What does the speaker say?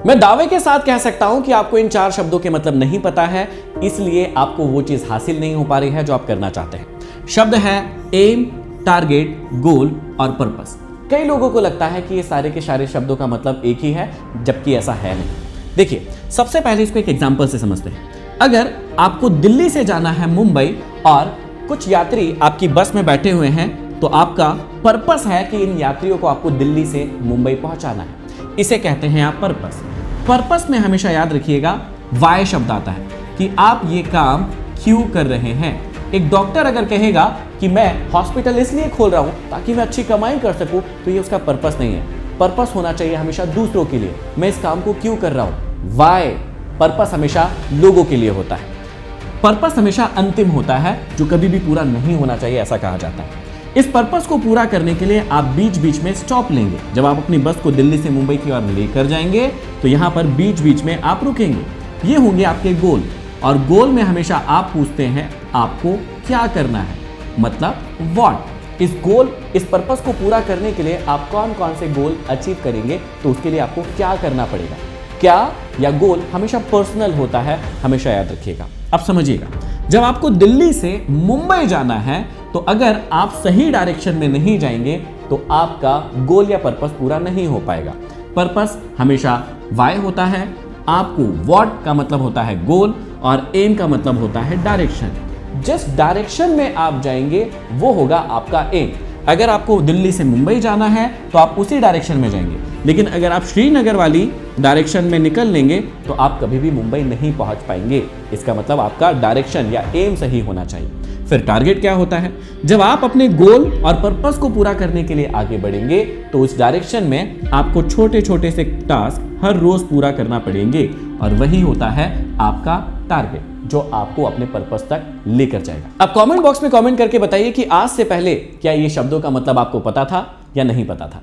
मैं दावे के साथ कह सकता हूं कि आपको इन 4 शब्दों के मतलब नहीं पता है, इसलिए आपको वो चीज हासिल नहीं हो पा रही है जो आप करना चाहते हैं। शब्द है एम, टारगेट, गोल और पर्पस। कई लोगों को लगता है कि ये सारे के सारे शब्दों का मतलब एक ही है, जबकि ऐसा है नहीं। देखिए, सबसे पहले इसको एक एग्जांपल से समझते हैं। अगर आपको दिल्ली से जाना है मुंबई और कुछ यात्री आपकी बस में बैठे हुए हैं, तो आपका पर्पस है कि इन यात्रियों को आपको दिल्ली से मुंबई पहुंचाना है। इसे कहते हैं आप पर्पस। पर्पस में हमेशा याद रखिएगा वाई शब्द आता है कि आप ये काम क्यों कर रहे हैं। एक डॉक्टर अगर कहेगा कि मैं हॉस्पिटल इसलिए खोल रहा हूं ताकि मैं अच्छी कमाई कर सकूं, तो ये उसका पर्पस नहीं है। पर्पस होना चाहिए हमेशा दूसरों के लिए। मैं इस काम को क्यों कर रहा हूं, वाई। पर्पस हमेशा लोगों के लिए होता है। पर्पस हमेशा अंतिम होता है, जो कभी भी पूरा नहीं होना चाहिए, ऐसा कहा जाता है। इस पर्पस को पूरा करने के लिए आप बीच बीच में स्टॉप लेंगे। जब आप अपनी बस को दिल्ली से मुंबई की ओर लेकर जाएंगे, तो यहां पर बीच बीच में आप रुकेंगे। ये होंगे आपके गोल। और गोल में हमेशा आप पूछते हैं आपको क्या करना है, मतलब व्हाट। इस पर्पस को पूरा करने के लिए आप कौन कौन से गोल अचीव करेंगे, तो उसके लिए आपको क्या करना पड़ेगा। क्या या गोल हमेशा पर्सनल होता है, हमेशा याद रखिएगा। अब समझिएगा, जब आपको दिल्ली से मुंबई जाना है, तो अगर आप सही डायरेक्शन में नहीं जाएंगे तो आपका गोल या पर्पस पूरा नहीं हो पाएगा। पर्पस हमेशा वाई होता है, आपको व्हाट का मतलब होता है गोल, और एम का मतलब होता है डायरेक्शन। जिस डायरेक्शन में आप जाएंगे वो होगा आपका एम। अगर आपको दिल्ली से मुंबई जाना है तो आप उसी डायरेक्शन में जाएंगे, लेकिन अगर आप श्रीनगर वाली डायरेक्शन में निकल लेंगे तो आप कभी भी मुंबई नहीं पहुंच पाएंगे। इसका मतलब आपका डायरेक्शन या एम सही होना चाहिए। फिर टारगेट क्या होता है? जब आप अपने गोल और पर्पस को पूरा करने के लिए आगे बढ़ेंगे, तो उस डायरेक्शन में आपको छोटे छोटे से टास्क हर रोज पूरा करना पड़ेंगे, और वही होता है आपका टारगेट, जो आपको अपने पर्पस तक लेकर जाएगा। अब कमेंट बॉक्स में कमेंट करके बताइए कि आज से पहले क्या ये शब्दों का मतलब आपको पता था या नहीं पता था।